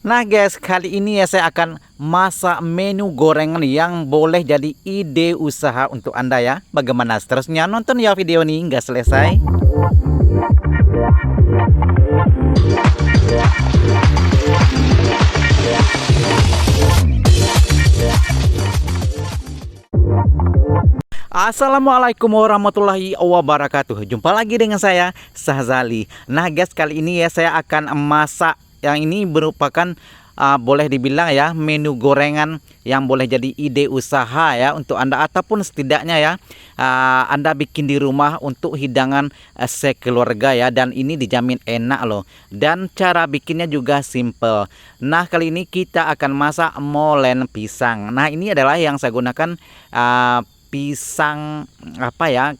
Nah guys, kali ini ya saya akan masak menu gorengan yang boleh jadi ide usaha untuk Anda ya. Bagaimana seterusnya? Nonton ya video ini nggak selesai. Assalamualaikum warahmatullahi wabarakatuh. Jumpa lagi dengan saya, Sahzali. Nah guys, kali ini ya saya akan masak yang ini merupakan boleh dibilang ya menu gorengan yang boleh jadi ide usaha ya untuk Anda, ataupun setidaknya ya Anda bikin di rumah untuk hidangan sekeluarga ya, dan ini dijamin enak loh, dan cara bikinnya juga simple. Nah kali ini kita akan masak molen pisang. Nah ini adalah yang saya gunakan pisang apa ya,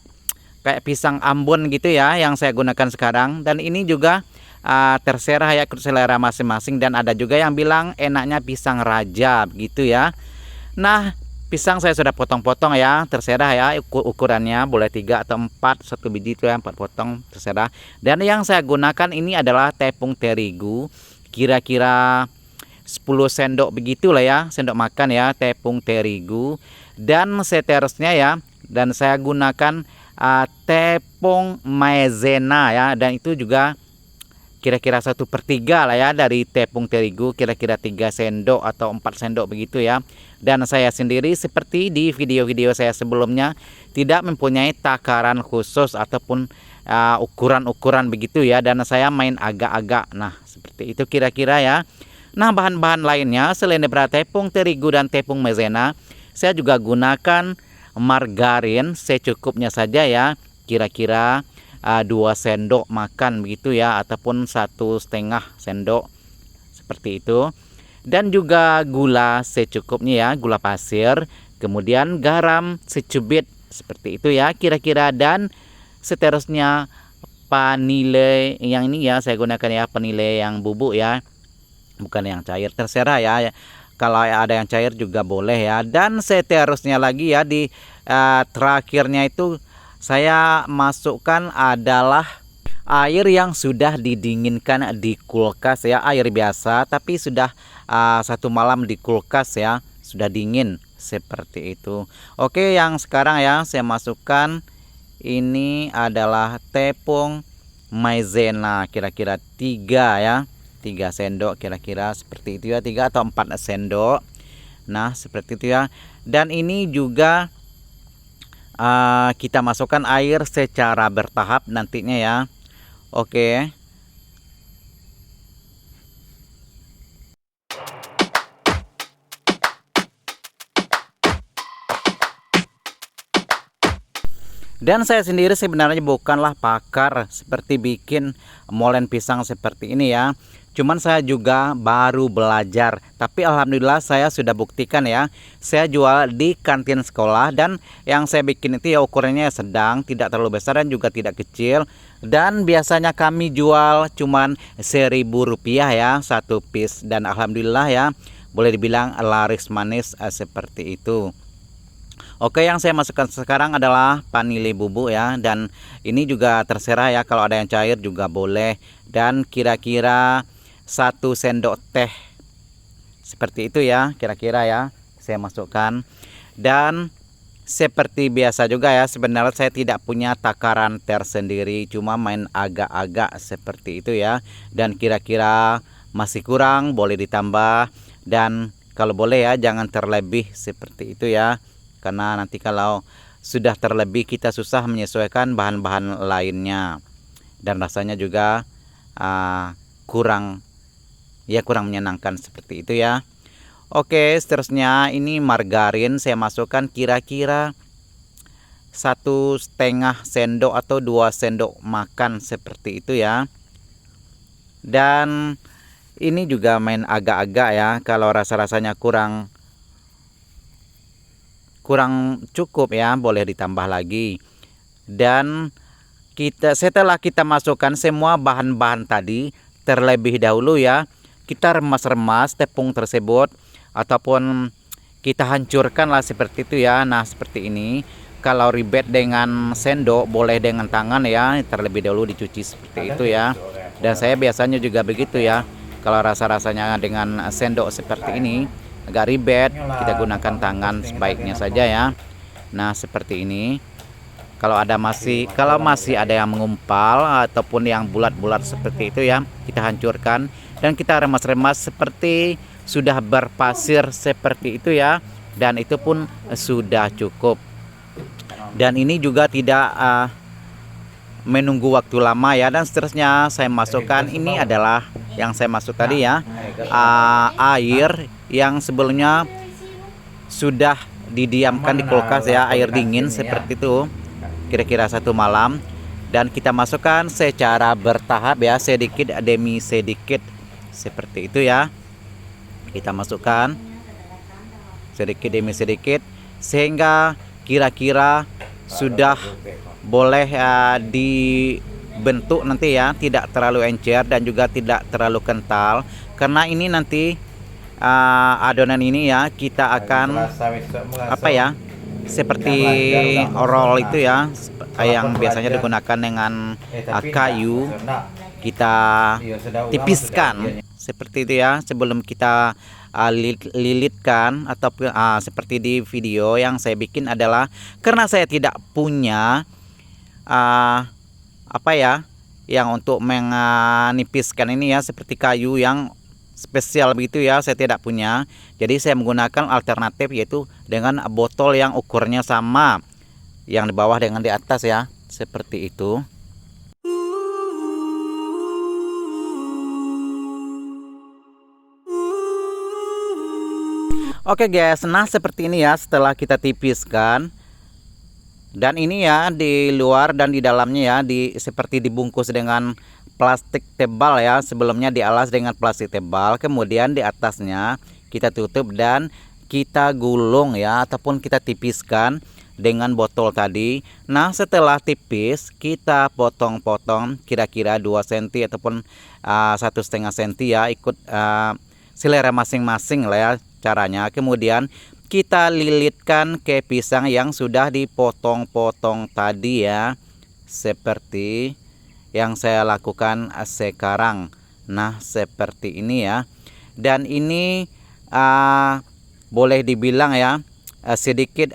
kayak pisang Ambon gitu ya yang saya gunakan sekarang. Dan ini juga terserah ya ikut selera masing-masing, dan ada juga yang bilang enaknya pisang raja gitu ya. Nah pisang saya sudah potong-potong ya, terserah ya ukurannya, boleh 3 atau 4, 1 biji itu ya 4 potong terserah. Dan yang saya gunakan ini adalah tepung terigu, kira-kira 10 sendok begitulah ya, sendok makan ya tepung terigu. Dan seterusnya ya, dan saya gunakan tepung maizena ya, dan itu juga kira-kira 1/3 lah ya dari tepung terigu, kira-kira 3 sendok atau 4 sendok begitu ya. Dan saya sendiri seperti di video-video saya sebelumnya tidak mempunyai takaran khusus ataupun ukuran-ukuran begitu ya, dan saya main agak-agak. Nah seperti itu kira-kira ya. Nah bahan-bahan lainnya selain daripada tepung terigu dan tepung maizena, saya juga gunakan margarin secukupnya saja ya, kira-kira 2 sendok makan begitu ya, ataupun 1,5 sendok seperti itu. Dan juga gula secukupnya ya, gula pasir, kemudian garam secubit seperti itu ya kira-kira. Dan seterusnya vanile, yang ini ya saya gunakan ya vanile yang bubuk ya, bukan yang cair, terserah ya. Kalau ada yang cair juga boleh ya. Dan seterusnya lagi ya di terakhirnya itu saya masukkan adalah air yang sudah didinginkan di kulkas ya, air biasa tapi sudah 1 malam di kulkas ya, sudah dingin seperti itu. Oke, yang sekarang ya saya masukkan ini adalah tepung maizena, kira-kira 3 ya, 3 sendok kira-kira seperti itu ya, 3 atau 4 sendok. Nah seperti itu ya. Dan ini juga kita masukkan air secara bertahap nantinya ya. Oke. Dan saya sendiri sebenarnya bukanlah pakar seperti bikin molen pisang seperti ini ya. Cuman saya juga baru belajar. Tapi alhamdulillah saya sudah buktikan ya. Saya jual di kantin sekolah, dan yang saya bikin itu ya ukurannya sedang, tidak terlalu besar dan juga tidak kecil. Dan biasanya kami jual cuman Rp1.000 ya 1 piece, dan alhamdulillah ya boleh dibilang laris manis seperti itu. Oke, yang saya masukkan sekarang adalah vanili bubuk ya, dan ini juga terserah ya, kalau ada yang cair juga boleh. Dan kira-kira 1 sendok teh seperti itu ya kira-kira ya saya masukkan. Dan seperti biasa juga ya, sebenarnya saya tidak punya takaran tersendiri, cuma main agak-agak seperti itu ya. Dan kira-kira masih kurang boleh ditambah, dan kalau boleh ya jangan terlebih seperti itu ya, karena nanti kalau sudah terlebih kita susah menyesuaikan bahan-bahan lainnya, dan rasanya juga kurang menyenangkan seperti itu ya. Oke, seterusnya ini margarin saya masukkan kira-kira 1,5 sendok atau 2 sendok makan seperti itu ya. Dan ini juga main agak-agak ya, kalau rasa-rasanya kurang cukup ya boleh ditambah lagi. Dan setelah kita masukkan semua bahan-bahan tadi terlebih dahulu ya, kita remas-remas tepung tersebut, ataupun kita hancurkan lah seperti itu ya. Nah seperti ini. Kalau ribet dengan sendok boleh dengan tangan ya, terlebih dahulu dicuci seperti itu ya. Dan saya biasanya juga begitu ya. Kalau rasa-rasanya dengan sendok seperti ini agak ribet, kita gunakan tangan sebaiknya saja ya. Nah, seperti ini. Kalau masih ada yang mengumpal ataupun yang bulat-bulat seperti itu ya, kita hancurkan dan kita remas-remas seperti sudah berpasir seperti itu ya. Dan itu pun sudah cukup. Dan ini juga tidak menunggu waktu lama ya. Dan seterusnya saya masukkan, ini adalah yang saya masuk tadi ya, air yang sebelumnya sudah didiamkan di kulkas ya, air dingin seperti itu, kira-kira 1 malam. Dan kita masukkan secara bertahap ya, sedikit demi sedikit seperti itu ya. Kita masukkan sedikit demi sedikit sehingga kira-kira sudah boleh dibentuk nanti ya, tidak terlalu encer dan juga tidak terlalu kental, karena ini nanti adonan ini ya kita akan seperti roll itu ya, yang biasanya digunakan dengan kayu, kita tipiskan seperti itu ya sebelum kita lilitkan. Ataupun seperti di video yang saya bikin adalah karena saya tidak punya yang untuk menipiskan ini ya, seperti kayu yang spesial begitu ya, saya tidak punya. Jadi saya menggunakan alternatif, yaitu dengan botol yang ukurnya sama, yang di bawah dengan di atas ya, seperti itu. Oke guys, nah seperti ini ya setelah kita tipiskan. Dan ini ya di luar dan di dalamnya ya seperti dibungkus dengan plastik tebal ya. Sebelumnya dialas dengan plastik tebal, kemudian di atasnya kita tutup dan kita gulung ya, ataupun kita tipiskan dengan botol tadi. Nah, setelah tipis kita potong-potong kira-kira 2 cm ataupun 1,5 cm ya, ikut selera masing-masing lah ya caranya. Kemudian kita lilitkan ke pisang yang sudah dipotong-potong tadi ya, seperti yang saya lakukan sekarang. Nah, seperti ini ya. Dan ini boleh dibilang ya sedikit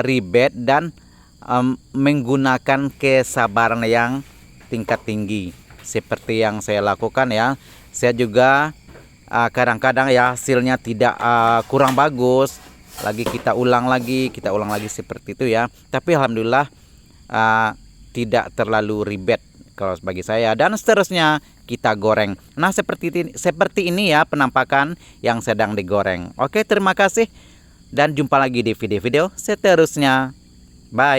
ribet dan menggunakan kesabaran yang tingkat tinggi seperti yang saya lakukan ya. Saya juga kadang-kadang ya hasilnya tidak kurang bagus, kita ulang lagi seperti itu ya. Tapi alhamdulillah tidak terlalu ribet kalau bagi saya. Dan seterusnya kita goreng. Nah, seperti ini ya penampakan yang sedang digoreng. Oke, terima kasih dan jumpa lagi di video-video seterusnya. Bye.